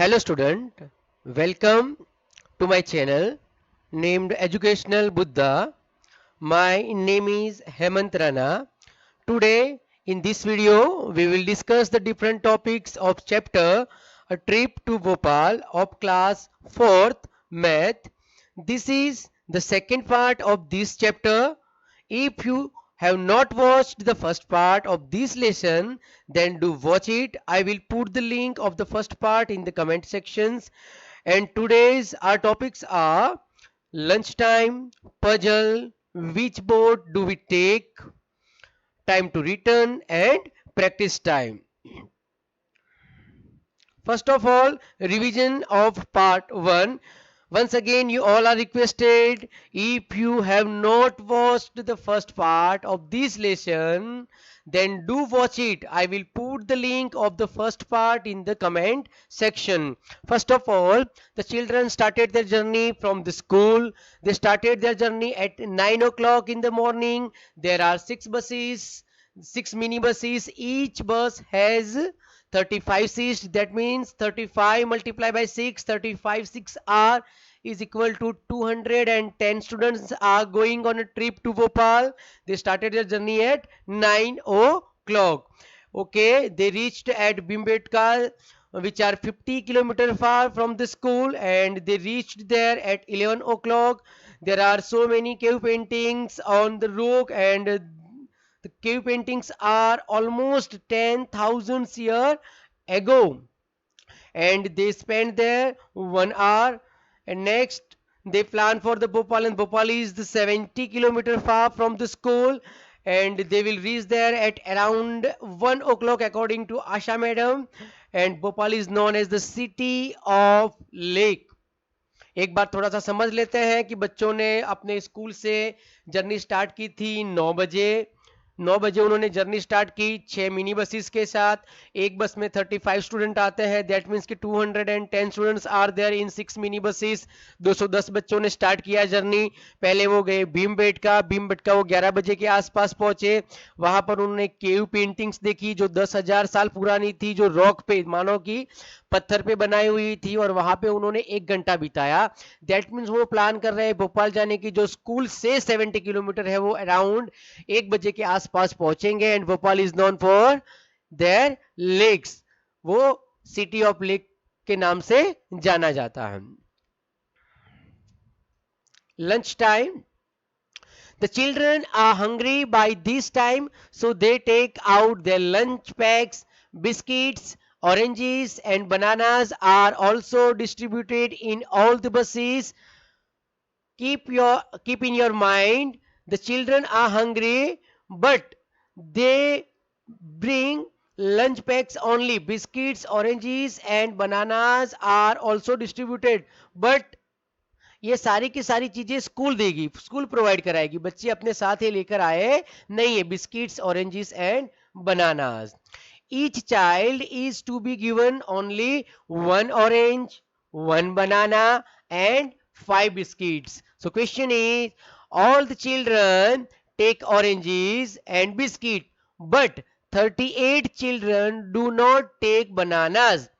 Hello student, welcome to my channel named Educational Buddha. My name is Hemant Rana. Today in this video we will discuss the different topics of chapter A Trip to Bhopal of class 4th Math. This is the second part of this chapter. If you have not watched the first part of this lesson, then do watch it. I will put the link of the first part in the comment sections. And today's our topics are lunchtime, puzzle, which board do we take, time to return, and practice time. First of all, revision of part 1. Once again, you all are requested, if you have not watched the first part of this lesson, then do watch it. I will put the link of the first part in the comment section. First of all, the children started their journey from the school. They started their journey at 9 o'clock in the morning. There are 6 mini buses. Each bus has 35 seats. That means 35 multiplied by 6, 35 6 are is equal to 210 students are going on a trip to Bhopal. They started their journey at 9 o'clock. Okay, they reached at Bimbetka, which are 50 kilometers far from the school, and they reached there at 11 o'clock. There are so many cave paintings on the rock, and the cave paintings are almost 10,000 years ago, and they spent there 1 hour. And next they plan for the Bhopal, and Bhopal is the 70 kilometers far from the school, and they will reach there at around 1 o'clock according to Asha madam. And Bhopal is known as the city of lake. एक बार थोड़ा सा समझ लेते हैं कि बच्चों ने अपने स्कूल से जर्नी स्टार्ट की थी 9 बजे। 9 बजे उन्होंने जर्नी स्टार्ट की 6 मिनी बसेस के साथ। एक बस में 35 स्टूडेंट आते हैं, दैट मीन्स कि 210 students are there in 6 mini buses. 210 बच्चों ने स्टार्ट किया जर्नी। पहले वो गए भीमबेटका वो 11 बजे के आसपास पहुंचे। वहां पर उन्होंने केव पेंटिंग्स देखी जो 10,000 साल पुरानी थी, जो रॉक पे मानो कि पत्थर पे बनाई हुई थी, और वहां पे उन्होंने 1 घंटा बिताया। दैट मीन्स वो प्लान कर रहे हैं भोपाल जाने की। जो स्कूल से 70 किलोमीटर है वो अराउंड 1 बजे के आसपास पहुंचेंगे। And Bhopal is known for their lakes, वो सिटी ऑफ लेक के नाम से जाना जाता है। Lunch time, the children are hungry by this time, so they take out their lunch packs. Biscuits, oranges, and bananas are also distributed in all the buses. Keep in your mind, the children are hungry, but they bring lunch packs only. Biscuits, oranges, and bananas are also distributed, but ये सारी की सारी चीजें school देगी, school provide कराएगी, बच्चे अपने साथ ही लेकर आए नहीं है biscuits, oranges and bananas. Each child is to be given only 1 orange, 1 banana, and 5 biscuits. So question is, all the children take oranges and biscuit, but 38 children do not take bananas.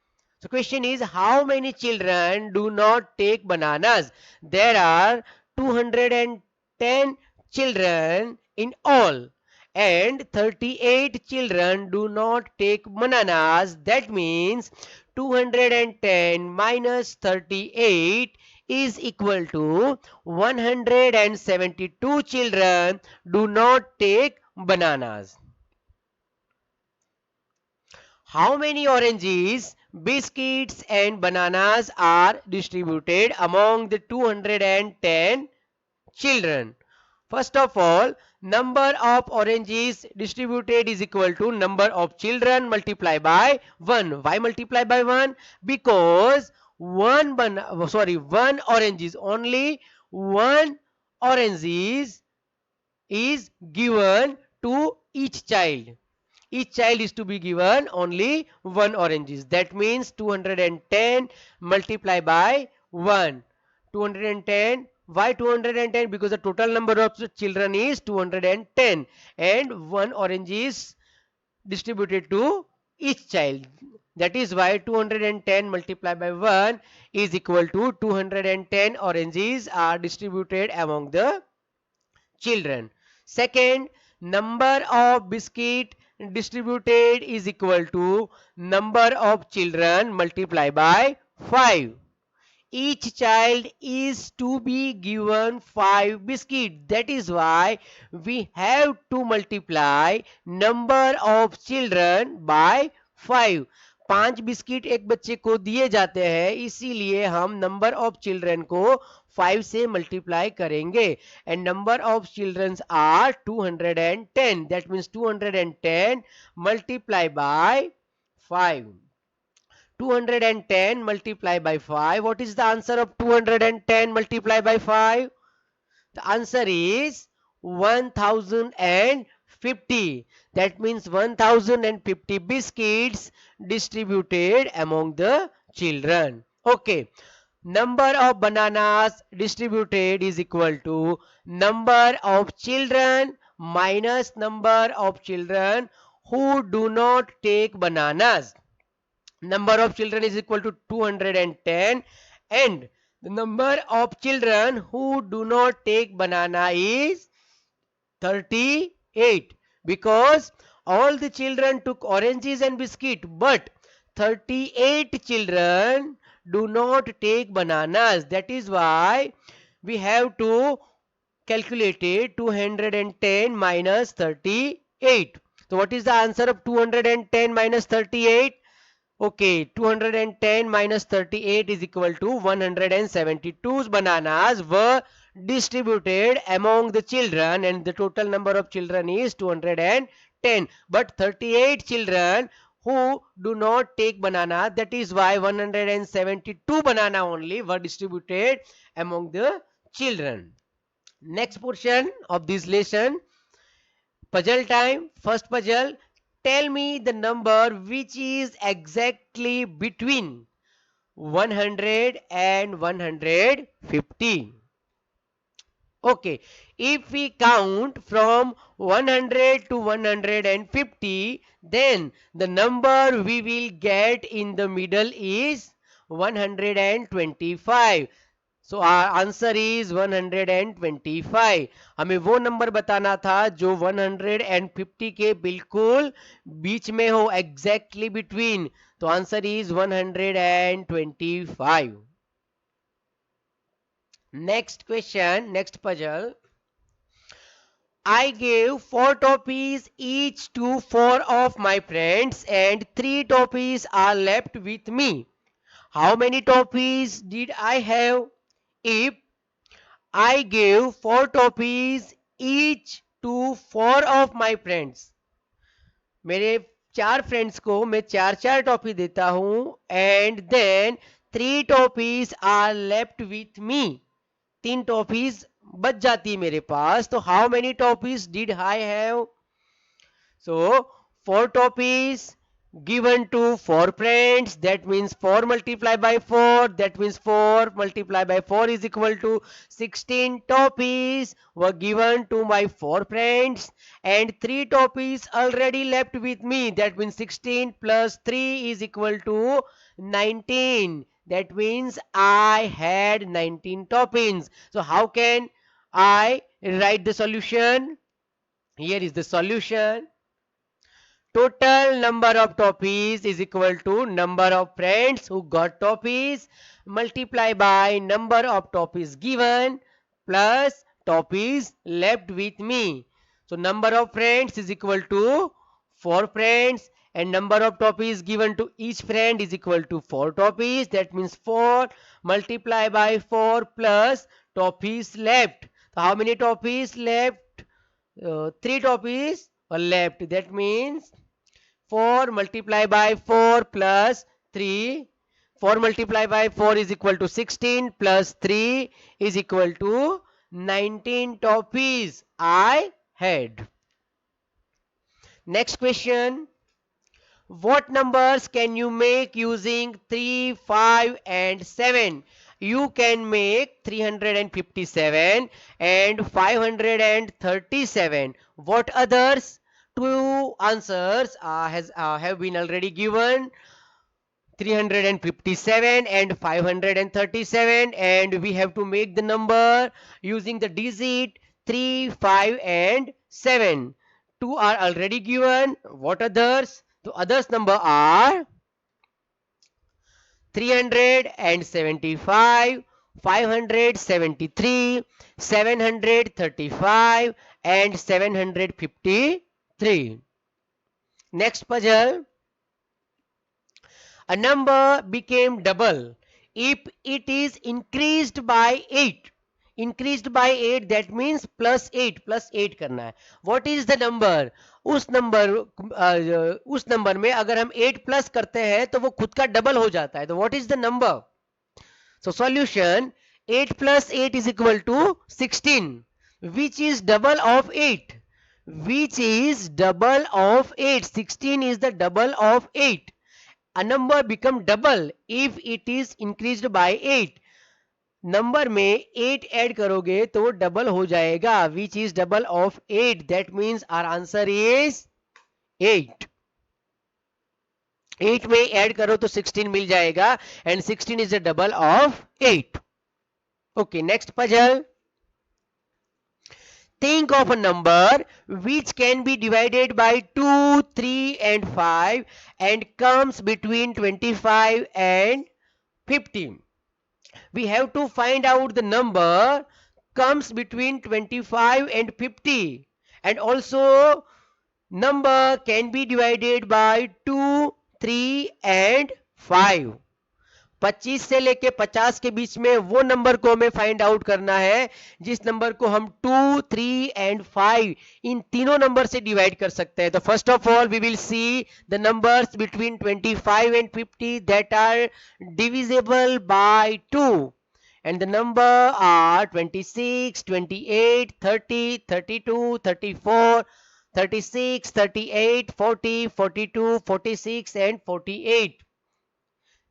So question is, how many children do not take bananas? There are 210 children in all, and 38 children do not take bananas. That means 210 minus 38 is equal to 172 children do not take bananas. How many oranges, biscuits, and bananas are distributed among the 210 children? First of all, number of oranges distributed is equal to number of children multiplied by 1. Why multiply by 1? Because one orange is only one orange is given to each child. Each child is to be given only 1 oranges. That means 210 multiplied by 1. 210. Why 210? Because the total number of children is 210, and 1 orange is distributed to each child. That is why 210 multiplied by 1 is equal to 210 oranges are distributed among the children. Second, number of biscuit distributed is equal to number of children multiplied by 5. Each child is to be given 5 biscuits. That is why we have to multiply number of children by 5. 5 biscuit एक बच्चे को दिए जाते हैं, इसीलिए हम number of children को 5 से मल्टीप्लाई करेंगे. And number of childrens are 210. That means 210 multiply by 5. 210 multiplied by 5. What is the answer of 210 multiplied by 5? The answer is 1050. That means 1050 biscuits distributed among the children. Okay. Number of bananas distributed is equal to number of children minus number of children who do not take bananas. Number of children is equal to 210 and the number of children who do not take banana is 38 because all the children took oranges and biscuit, but 38 children do not take bananas. That is why we have to calculate it 210 minus 38. So what is the answer of 210 minus 38? Okay, 210 minus 38 is equal to 172 bananas were distributed among the children and the total number of children is 210. But 38 children who do not take banana, that is why 172 banana only were distributed among the children. Next portion of this lesson, puzzle time. First puzzle. Tell me the number which is exactly between 100 and 150. Okay, if we count from 100 to 150, then the number we will get in the middle is 125. So our answer is 125. हमें वो number बताना था जो 150 के बिल्कुल बीच में हो, exactly between. तो answer is 125. Next question, next puzzle. I gave 4 toffees each to 4 of my friends and 3 toffees are left with me. How many toffees did I have? If I gave 4 toffees each to 4 of my friends, मेरे 4 friends को मैं 4 toffee देता हूं and then 3 toffees are left with me, 3 toffees बच जाती है मेरे पास, तो how many toffees did I have? So 4 toffees given to 4 friends, that means 4 multiplied by 4, that means 4 multiplied by 4 is equal to 16 toffees were given to my 4 friends and 3 toffees already left with me, that means 16 plus 3 is equal to 19, that means I had 19 toffees. So how can I write the solution? Here is the solution. Total number of toffees is equal to number of friends who got toffees multiplied by number of toffees given plus toffees left with me. So number of friends is equal to 4 friends and number of toffees given to each friend is equal to 4 toffees. That means 4 multiplied by 4 plus toffees left. So how many toffees left? 3 toffees were left. That means 4 multiplied by 4 plus 3. 4 multiplied by 4 is equal to 16 plus 3 is equal to 19 toffees I had. Next question. What numbers can you make using 3, 5 and 7? You can make 357 and 537. What others? 2 answers have been already given. 357 and 537, and we have to make the number using the digit 3, 5 and 7. Two are already given. What others? The others number are 375, 573, 735 and 753. Next puzzle. A number became double if it is increased by 8. Increased by 8, that means plus 8 करना है. What is the number? उस number में अगर हम 8 plus करते हैं तो वो खुद का डबल हो जाता है. तो what is the number? So solution, 8 plus 8 is equal to 16, which is double of 8. Which is double of 8. 16 is the double of 8. A number become double if it is increased by 8. Number में 8 add करोगे तो वो double हो जाएगा. Which is double of 8. That means our answer is 8. 8 में add करो तो 16 मिल जाएगा, and 16 is the double of 8. Okay, next puzzle. Think of a number which can be divided by 2, 3 and 5 and comes between 25 and 50. We have to find out the number comes between 25 and 50, and also number can be divided by 2, 3 and 5. 25 से लेके 50 के बीच में वो number को हमें find out करना है जिस नंबर को हम 2, 3 एंड 5 इन तीनों नंबर से डिवाइड कर सकते हैं. तो first of all we will see the numbers between 25 and 50 that are divisible by 2, and the number are 26, 28, 30, 32, 34, 36, 38, 40, 42, 46 and 48.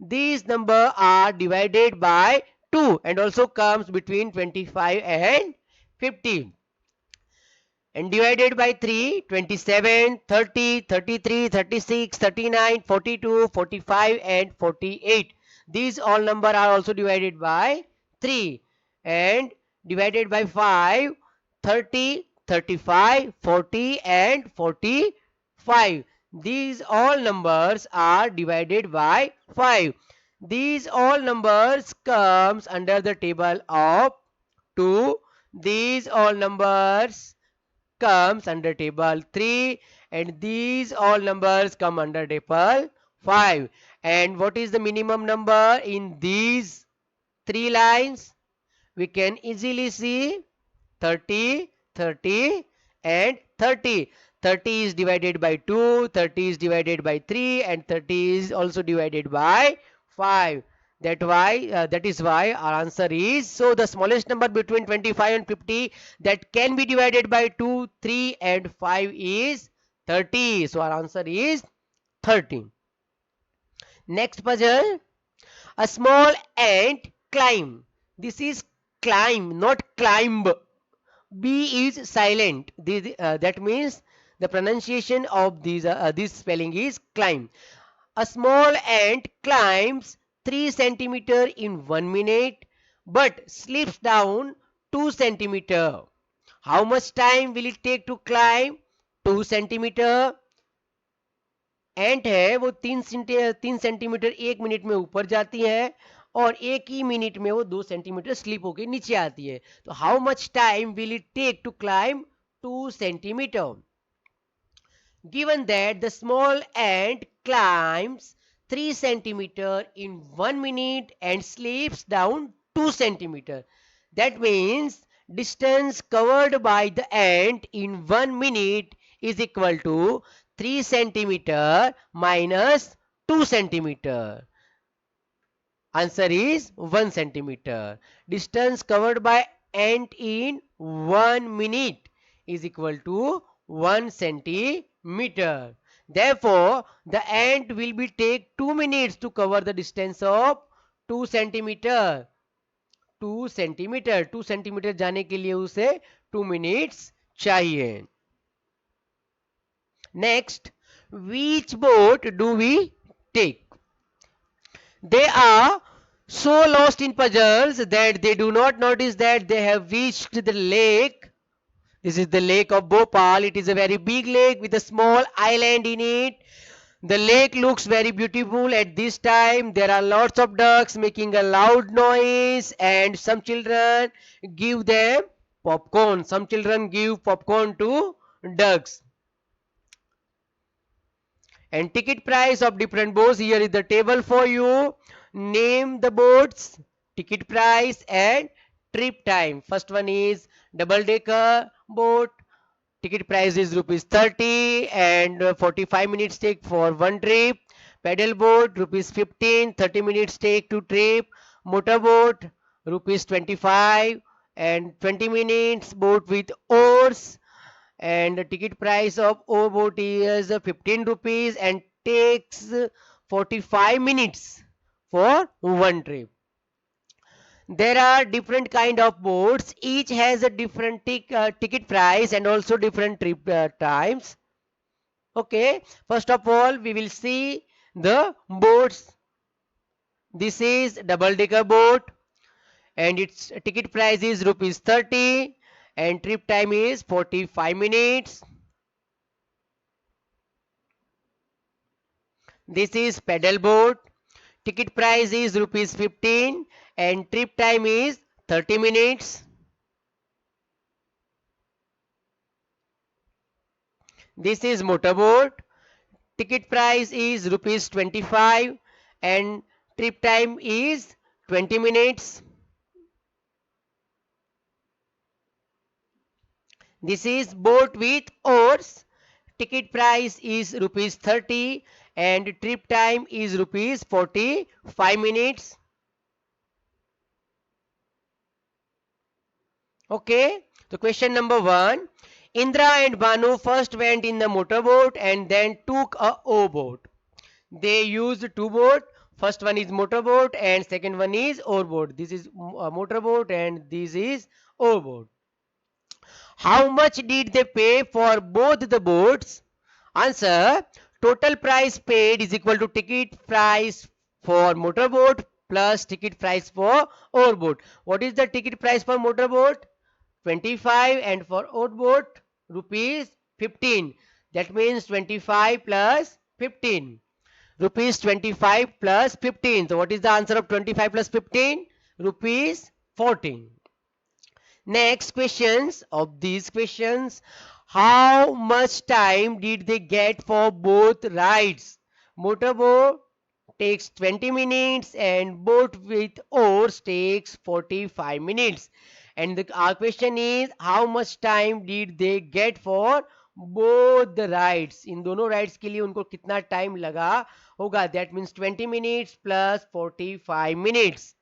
These numbers are divided by 2 and also comes between 25 and 50. And divided by 3, 27, 30, 33, 36, 39, 42, 45 and 48. These all numbers are also divided by 3. And divided by 5, 30, 35, 40 and 45. These all numbers are divided by 5. These all numbers comes under the table of 2. These all numbers comes under table 3, and these all numbers come under table 5. And what is the minimum number in these three lines? We can easily see 30, 30 and 30. 30 is divided by 2, 30 is divided by 3 and 30 is also divided by 5. That is why our answer is, so the smallest number between 25 and 50 that can be divided by 2, 3 and 5 is 30. So our answer is 30. Next puzzle. A small ant climb. This is climb, not climb. B is silent. That means the pronunciation of this spelling is climb. A small ant climbs 3 centimeter in 1 minute but slips down 2 centimeter. How much time will it take to climb 2 centimeter? एंट है वो 3 centimetre 1 minute में ऊपर जाती है और 1 ही minute में वो 2 centimetre slip होकर नीचे आती है. तो how much time will it take to climb 2 centimetre? Given that the small ant climbs 3 centimeter in 1 minute and slips down 2 centimeter, that means distance covered by the ant in 1 minute is equal to 3 centimeter minus 2 centimeter. Answer is 1 centimeter. Distance covered by ant in 1 minute is equal to 1 centimeter. Therefore, the ant will be take 2 minutes to cover the distance of 2 centimeter. 2 centimeter. 2 centimeter जाने के लिए उसे 2 minutes चाहिए. Next, which boat do we take? They are so lost in puzzles that they do not notice that they have reached the lake. This is the lake of Bhopal. It is a very big lake with a small island in it. The lake looks very beautiful at this time. There are lots of ducks making a loud noise, and some children give them popcorn. Some children give popcorn to ducks. And ticket price of different boats. Here is the table for you. Name the boats, ticket price, and trip time. First one is double decker boat. Ticket price is rupees 30 and 45 minutes take for one trip. Paddle boat rupees 15, 30 minutes take to trip. Motor boat rupees 25 and 20 minutes. Boat with oars, and the ticket price of O-boat is 15 rupees and takes 45 minutes for one trip. There are different kind of boats. Each has a different ticket price and also different trip times. Okay, first of all, we will see the boats. This is double decker boat and its ticket price is rupees 30 and trip time is 45 minutes. This is paddle boat. Ticket price is rupees 15 and trip time is 30 minutes. This is motorboat. Ticket price is rupees 25 and trip time is 20 minutes. This is boat with oars. Ticket price is rupees 30 and trip time is rupees 45 minutes. Okay, so question number 1. Indra and Banu first went in the motorboat and then took a O-boat. They used two boat. First one is motorboat and second one is oarboat. This is a motorboat and this is oarboat. How much did they pay for both the boats? Answer: total price paid is equal to ticket price for motorboat plus ticket price for oarboat. What is the ticket price for motorboat? 25 and for oarboat rupees 15. That means 25 plus 15. Rupees 25 plus 15. So what is the answer of 25 plus 15? Rupees 14. Next questions of these questions. How much time did they get for both rides? Motorboat takes 20 minutes and boat with oars takes 45 minutes. And our question is how much time did they get for both the rides? इन दोनों rides के लिए उनको कितना time लगा होगा? That means 20 minutes plus 45 minutes.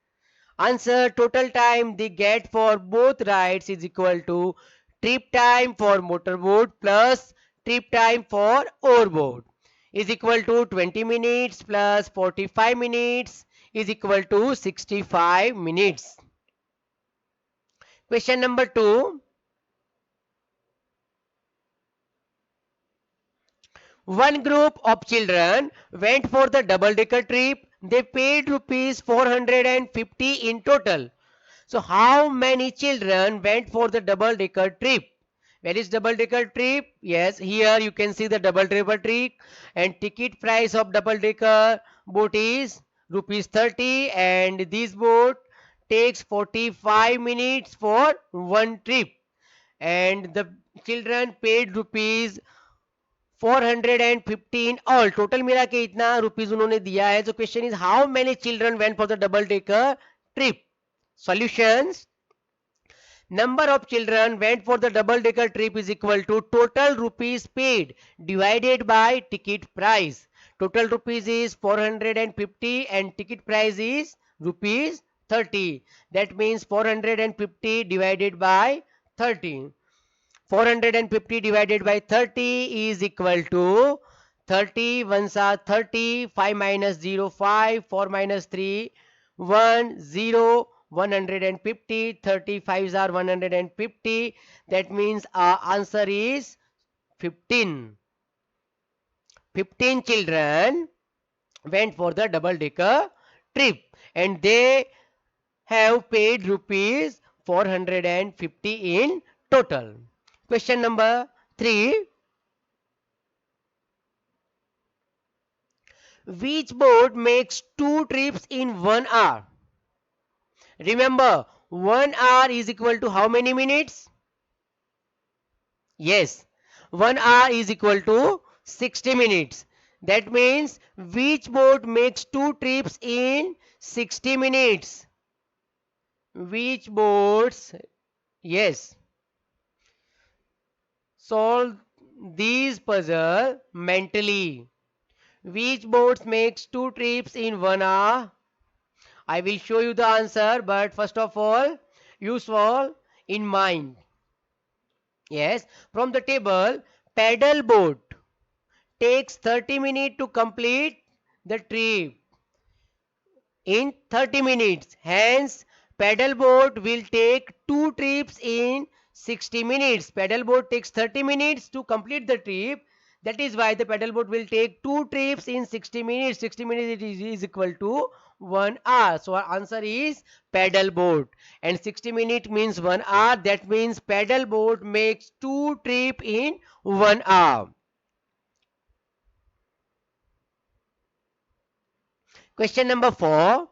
Answer: total time they get for both rides is equal to trip time for motorboat plus trip time for oarboat is equal to 20 minutes plus 45 minutes is equal to 65 minutes. Question number 2. One group of children went for the double decker trip. They paid rupees 450 in total. So how many children went for the double decker trip? Where is double decker trip? Yes, here you can see the double decker trip and ticket price of double decker boat is rupees 30 and this boat takes 45 minutes for one trip and the children paid rupees 415 all total मिला के इतना rupees उन्होंने दिया है. So question is how many children went for the double decker trip? Solutions: number of children went for the double decker trip is equal to total rupees paid divided by ticket price. Total rupees is 450 and ticket price is rupees 30. That means 450 divided by 30. 450 divided by 30 is equal to 30 ones are 30, 5 minus 0 5, 4 minus 3 1 0, 150, 35 are 150. That means our answer is 15. 15 children went for the double decker trip, and they have paid rupees 450 in total. Question number 3. Which boat makes 2 trips in 1 hour? Remember, 1 hour is equal to how many minutes? Yes, 1 hour is equal to 60 minutes. That means which boat makes 2 trips in 60 minutes? Which boats? Yes. Solve these puzzle mentally. Which boats makes 2 trips in 1 hour? I will show you the answer, but first of all, you solve in mind. Yes, from the table, paddle boat takes 30 minutes to complete the trip in 30 minutes. Hence, paddle boat will take 2 trips in 60 minutes. Paddle boat takes 30 minutes to complete the trip. That is why the paddle boat will take 2 trips in 60 minutes. 60 minutes is equal to 1 hour. So our answer is paddle boat. And 60 minutes means 1 hour. That means paddle boat makes 2 trips in 1 hour. Question number 4.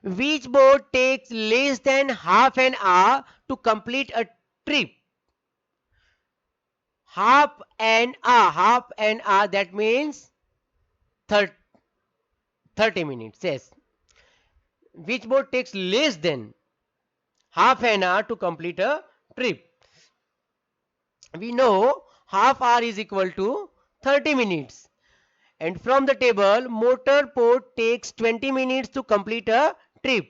Which boat takes less than half an hour to complete a trip? Half an hour, that means 30 minutes. Yes. Which boat takes less than half an hour to complete a trip? We know half hour is equal to 30 minutes. And from the table, motor boat takes 20 minutes to complete a trip.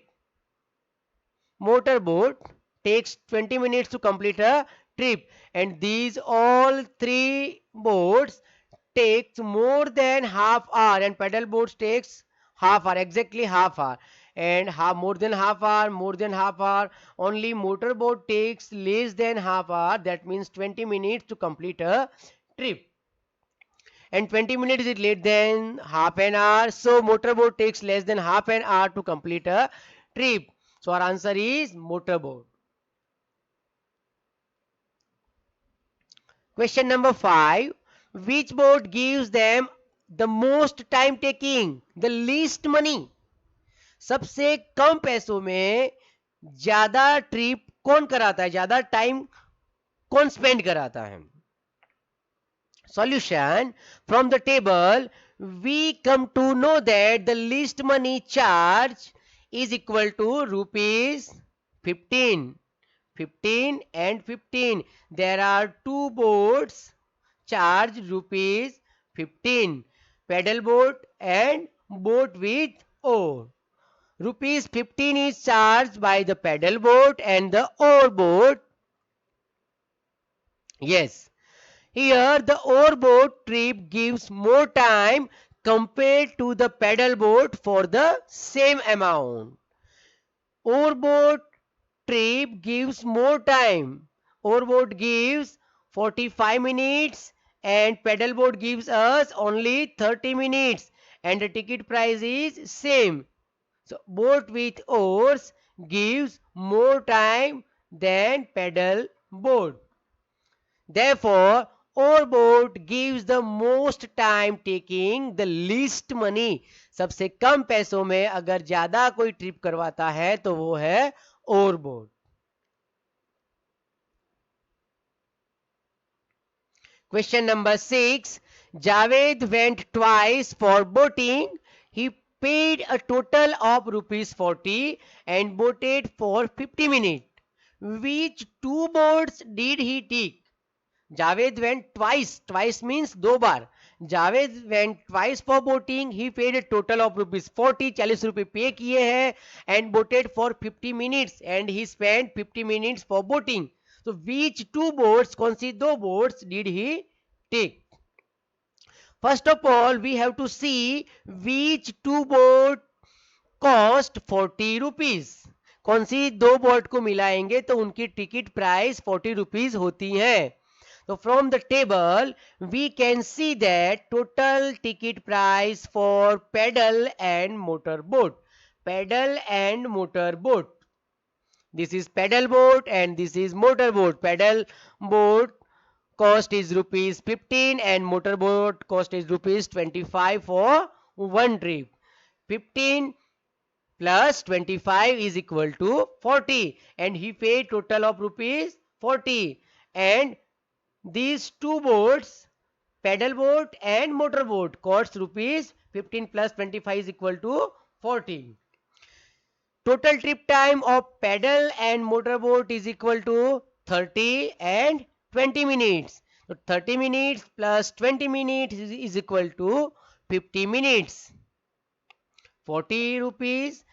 Motorboat takes 20 minutes to complete a trip, and these all three boats takes more than half hour, and paddle boats takes half hour, exactly half hour, and more than half hour, more than half hour. Only motorboat takes less than half hour, that means 20 minutes to complete a trip, and 20 minutes is less than half an hour, so motorboat takes less than half an hour to complete a trip. So our answer is motorboat. Question number 5. Which boat gives them the most time taking, the least money? सबसे कम पैसों में ज्यादा trip कौन कराता है, ज्यादा time कौन spend कराता है? Solution. From the table, we come to know that the least money charge is equal to rupees 15. 15 and 15. There are two boats charge rupees 15. Paddle boat and boat with oar. Rupees 15 is charged by the paddle boat and the oar boat. Yes. Here the oar boat trip gives more time compared to the paddle boat for the same amount. Oar boat trip gives more time. Oar boat gives 45 minutes and paddle boat gives us only 30 minutes, and the ticket price is same. So boat with oars gives more time than paddle boat. Therefore, oar boat gives the most time taking the least money. सबसे कम पैसों में अगर ज्यादा कोई trip करवाता है तो वो है ओर boat. Question number 6. Javed went twice for boating. He paid a total of rupees 40 and boated for 50 minutes. Which two boats did he take? Javed went twice. Twice means दो बार. Javed went twice for boating. He paid a total of rupees 40. 40 रुपए पे किए हैं and boated for 50 minutes and he spent 50 minutes for boating. So which two boats, कौन सी दो boats did he take? First of all, we have to see which two boat cost 40 rupees. कौन सी दो boat को मिलाएंगे तो उनकी ticket price 40 rupees होती है. So from the table, we can see that total ticket price for paddle and motor boat. pedal and motor boat. This is pedal boat and this is motor boat. Pedal boat cost is rupees 15 and motorboat cost is rupees 25 for one trip. 15 plus 25 is equal to 40 and he paid total of rupees 40. And these two boats, pedal boat and motorboat, cost rupees 15 plus 25 is equal to 40. Total trip time of pedal and motorboat is equal to 30 and 20 minutes. So 30 minutes plus 20 minutes is equal to 50 minutes. 40 rupees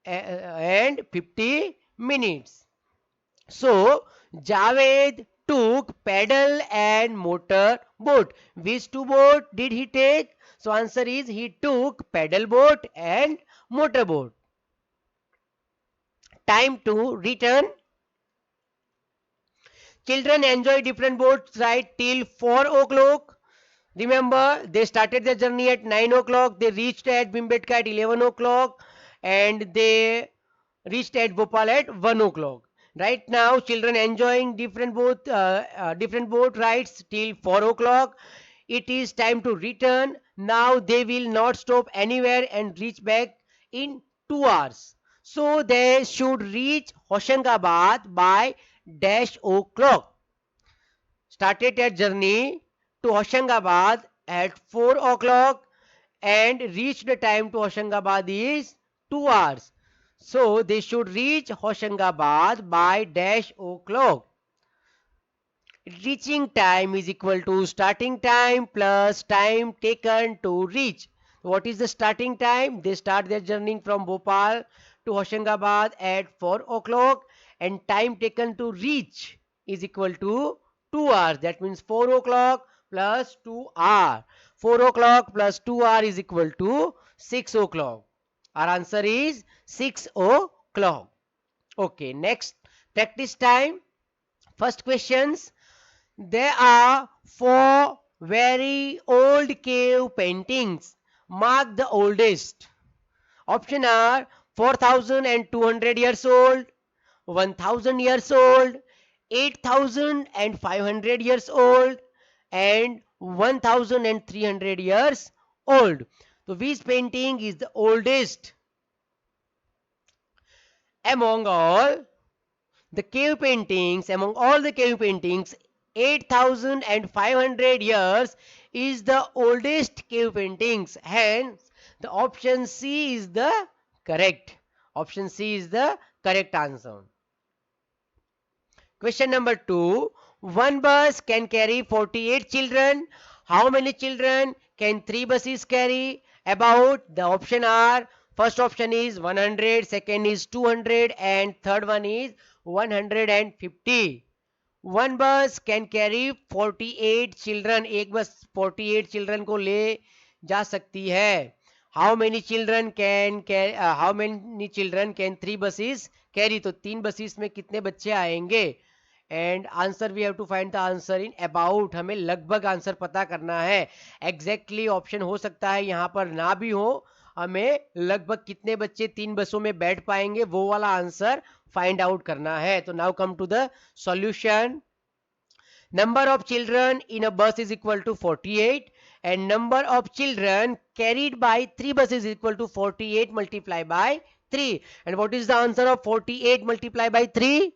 and 50 minutes. So Javed took pedal and motor boat. Which two boat did he take? So answer is he took pedal boat and motor boat. Time to return. Children enjoy different boat ride till 4 o'clock. Remember, they started their journey at 9 o'clock. They reached at Bhimbetka at 11 o'clock. And they reached at Bhopal at 1 o'clock. Right now, children enjoying different boat rides till 4 o'clock. It is time to return. Now they will not stop anywhere and reach back in 2 hours. So they should reach Hoshangabad by dash o'clock. Started their journey to Hoshangabad at 4 o'clock and reached the time to Hoshangabad is 2 hours. So they should reach Hoshangabad by dash o'clock. Reaching time is equal to starting time plus time taken to reach. What is the starting time? They start their journey from Bhopal to Hoshangabad at 4 o'clock and time taken to reach is equal to 2 hours. That means 4 o'clock plus 2 hours. 4 o'clock plus 2 hours is equal to 6 o'clock. Our answer is 6 o'clock. Okay, next practice time. First questions. There are four very old cave paintings. Mark the oldest. Option are 4,200 years old, 1,000 years old, 8,500 years old, and 1,300 years old. So which painting is the oldest among all the cave paintings? Among all the cave paintings, 8,500 years is the oldest cave paintings. Hence, the option C is the correct. Option C is the correct answer. Question number 2. One bus can carry 48 children. How many children can 3 buses carry? About the option are, first option is 100, second is 200 and third one is 150. One bus can carry 48 children. एक बस 48 children को ले जा सकती है. How many children can how many children can 3 buses carry? तो 3 buses में कितने बच्चे आएंगे? And answer we have to find the answer in about. हमें लगभग आंसर पता करना है. एग्जैक्टली ऑप्शन हो सकता है यहाँ पर ना भी हो. हमें लगभग कितने बच्चे 3 बसों में बैठ पाएंगे वो वाला आंसर फाइंड आउट करना है. तो now come to the solution. Number of children in a bus is equal to 48 and number of children carried by 3 buses is equal to 48 multiplied by 3. And what is the answer of 48 multiplied by 3?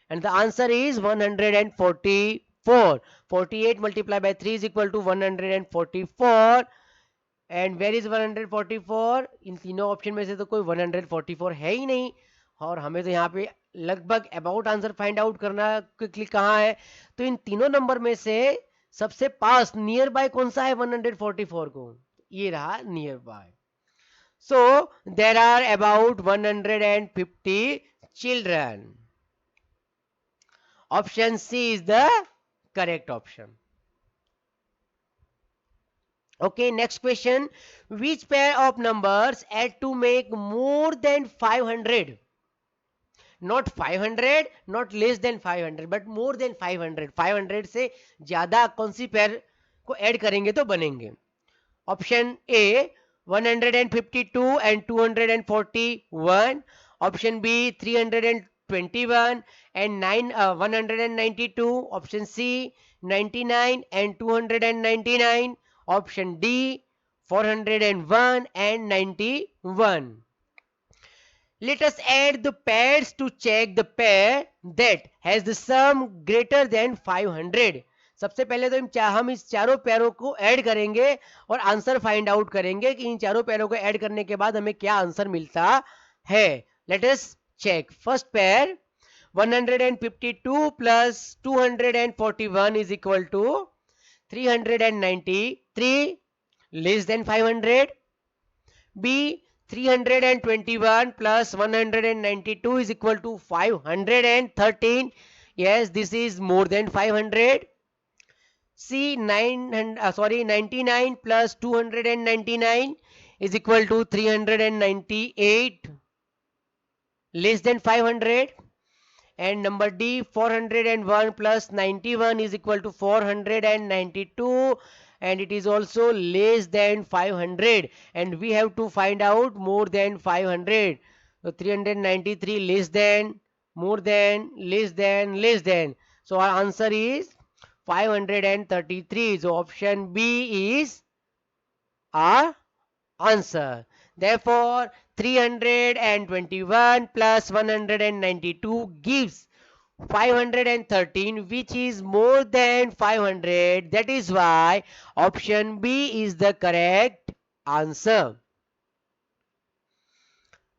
And the answer is 144. 48 multiplied by 3 is equal to 144. And where is 144? इन तीनों option में से तो कोई 144 है ही नहीं. और हमें तो यहाँ पे लगभग अबाउट आंसर फाइंड आउट करना क्विकली कहाँ है. तो इन तीनों नंबर में से सबसे पास नियर बाय कौन सा है 144 को? ये रहा near by. So there are about 150 children. Option C is the correct option. Okay, next question. Which pair of numbers add to make more than 500? Not 500, not less than 500, but more than 500. 500 से ज्यादा कौन सी pair को add करेंगे तो बनेंगे? Option A 152 and 241. Option B 321 and 192. Option C 99 and 299. Option D 401 and 91. Let us add the pairs to check the pair that has the sum greater than 500. सबसे पहले तो हम इस चारों पैरों को ऐड करेंगे और आंसर फाइंड आउट करेंगे कि इन चारों पैरों को ऐड करने के बाद हमें क्या आंसर मिलता है. Let us check. First pair 152 plus 241 is equal to 393 less than 500. B 321 plus 192 is equal to 513. Yes, this is more than 500. C 99 plus 299 is equal to 398, less than 500. And number D 401 plus 91 is equal to 492, and it is also less than 500, and we have to find out more than 500. So 393 less than, more than, less than, less than. So our answer is 533. So option B is our answer. Therefore 321 plus 192 gives 513, which is more than 500. That is why option B is the correct answer.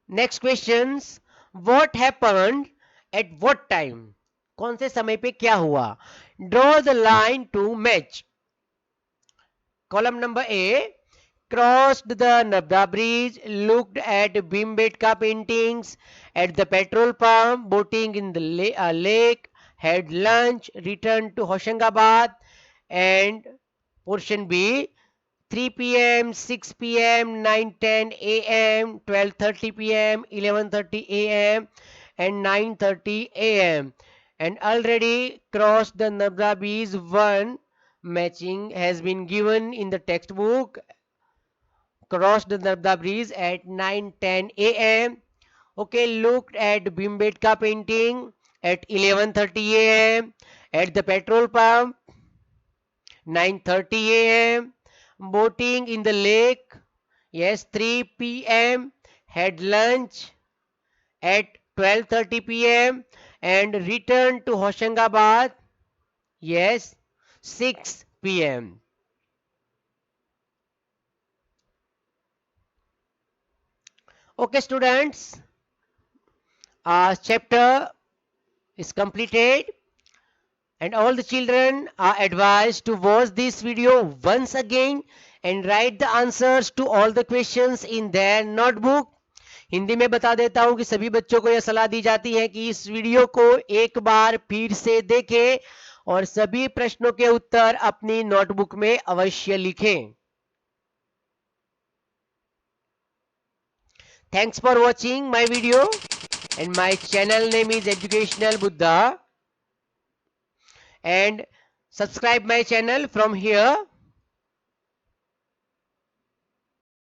Next questions. What happened at what time? कौन से समय पे क्या हुआ? Draw the line to match. Column number A. Crossed the Nabda Bridge, looked at Bhimbetka paintings at the petrol pump, boating in the lake, had lunch, returned to Hoshangabad. And portion B, 3 p.m., 6 p.m., 9:10 a.m., 12:30 p.m., 11:30 a.m., and 9:30 a.m. And already crossed the Nabda Bridge 1 matching has been given in the textbook. Crossed the bridge at 9:10 a.m. Okay, looked at Bhimbetka painting at 11:30 a.m. At the petrol pump 9:30 a.m. Boating in the lake, yes, 3 p.m. Had lunch at 12:30 p.m. and returned to Hoshangabad, yes, 6 p.m. Okay, students, our chapter is completed, and all the children are advised to watch this video once again and write the answers to all the questions in their notebook. Hindi में बता देता हूं कि सभी बच्चों को यह सलाह दी जाती है कि इस वीडियो को एक बार फिर से देखें और सभी प्रश्नों के उत्तर अपनी नोटबुक में अवश्य लिखें. Thanks for watching my video, and my channel name is Educational Buddha, and subscribe my channel from here.